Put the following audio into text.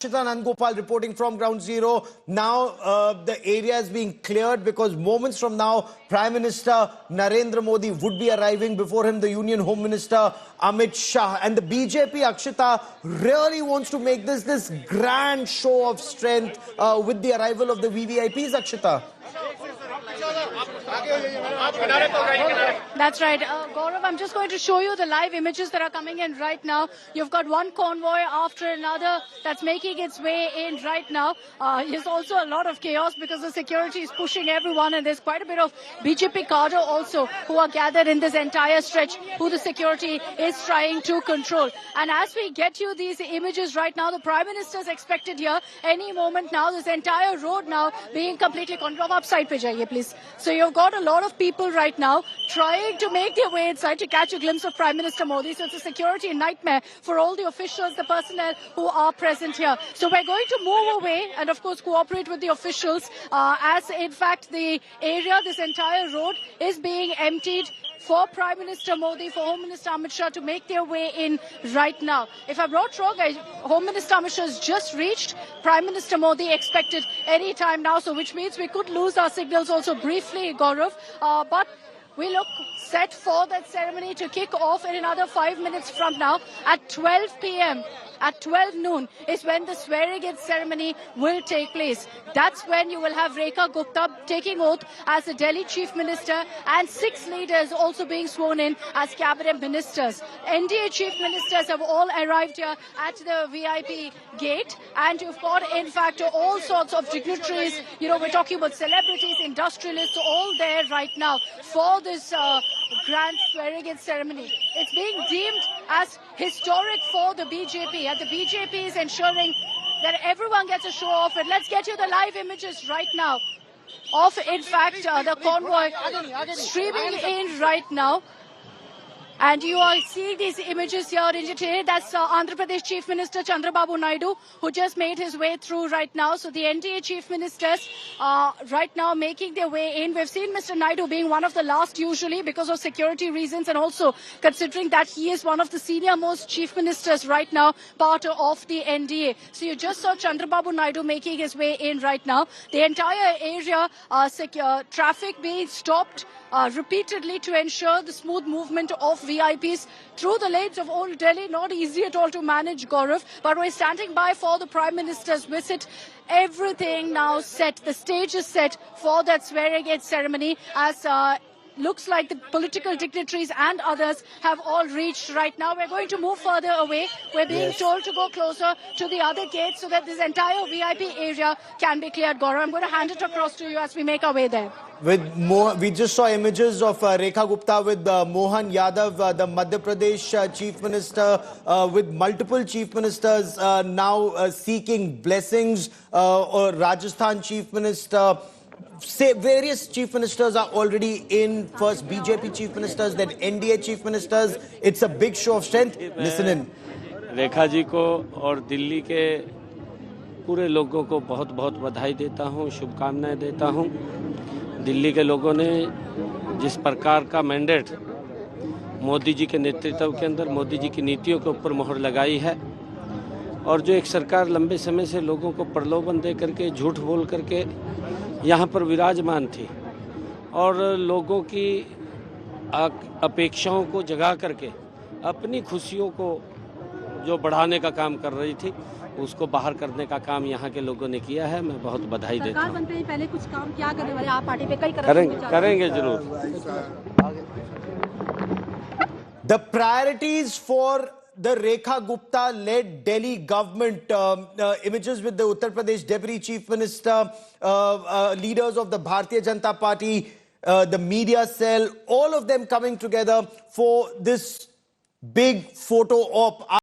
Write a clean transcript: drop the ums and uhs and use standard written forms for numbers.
Akshita Nandgopal reporting from Ground Zero. Now the area is being cleared because moments from now, Prime Minister Narendra Modi would be arriving. Before him, the Union Home Minister Amit Shah. And the BJP, Akshita, really wants to make this grand show of strength with the arrival of the VVIPs, Akshita. That's right. Gaurav, I'm just going to show you the live images that are coming in right now. You've got one convoy after another that's making its way in right now. There's also a lot of chaos because the security is pushing everyone, and there's quite a bit of BJP cadre also who are gathered in this entire stretch who the security is trying to control. And as we get you these images right now, the Prime Minister is expected here any moment now. This entire road now being completely controlled. Upside pe jaiye, please. So you've got a lot of people right now trying to make their way inside to catch a glimpse of Prime Minister Modi. So it's a security nightmare for all the officials, the personnel who are present here. So we're going to move away and, of course, cooperate with the officials as, in fact, the area, this entire road is being emptied for Prime Minister Modi, for Home Minister Amit Shah to make their way in right now. If I'm not wrong, Home Minister Amit Shah has just reached. Prime Minister Modi expected any time now, so which means we could lose our signals also briefly, Gaurav. But we look set for that ceremony to kick off in another 5 minutes from now at 12 p.m. At 12 noon is when the swearing-in ceremony will take place. That's when you will have Rekha Gupta taking oath as the Delhi Chief Minister and 6 leaders also being sworn in as cabinet ministers. NDA Chief Ministers have all arrived here at the VIP gate, and you've got, in fact, all sorts of dignitaries. You know, we're talking about celebrities, industrialists, all there right now for this grand swearing-in ceremony. It's being deemed as historic for the BJP, and the BJP is ensuring that everyone gets a show of it. Let's get you the live images right now of, in fact, the convoy streaming in right now. And you are seeing these images here in that's Andhra Pradesh Chief Minister Chandrababu Naidu, who just made his way through right now. So the NDA Chief Ministers right now making their way in. We've seen Mr. Naidu being one of the last usually because of security reasons, and also considering that he is one of the senior most Chief Ministers right now, part of the NDA. So you just saw Chandrababu Naidu making his way in right now. The entire area, traffic being stopped repeatedly to ensure the smooth movement of VIPs through the lanes of Old Delhi. Not easy at all to manage, Gaurav, but we're standing by for the Prime Minister's visit. Everything now set. The stage is set for that swearing-in ceremony as looks like the political dignitaries and others have all reached right now. We're going to move further away. We're being told to go closer to the other gate so that this entire VIP area can be cleared, Gaurav. I'm going to hand it across to you as we make our way there. We just saw images of Rekha Gupta with Mohan Yadav, the Madhya Pradesh Chief Minister, with multiple Chief Ministers now seeking blessings, or Rajasthan Chief Minister. Various Chief Ministers are already in. First BJP Chief Ministers, then NDA Chief Ministers. It's a big show of strength. Listen in. Rekha ji को और दिल्ली के पूरे लोगों को बहुत बहुत बधाई देता हूं, शुभकामनाएं देता हूं। दिल्ली के लोगों ने जिस प्रकार का मैंडेट मोदी जी के नेतृत्व के अंदर, मोदी जी की नीतियों के ऊपर मोहर लगाई है, और जो एक सरकार लंबे समय से लोगों को प्रलोभन दे करके, झूठ बोल करके यहाँ पर विराजमान थी और लोगों की अपेक्षाओं को जगा करके अपनी खुशियों को जो बढ़ाने का काम कर रही थी, उसको बाहर करने का काम यहाँ के लोगों ने किया है। मैं बहुत बधाई देता हूँ। बनते ही पहले कुछ काम क्या करने वाले आप पार्टी पे कई करेंगे जरूर। The priorities for the Rekha Gupta-led Delhi government, images with the Uttar Pradesh Deputy Chief Minister, leaders of the Bharatiya Janata Party, the media cell, all of them coming together for this big photo op.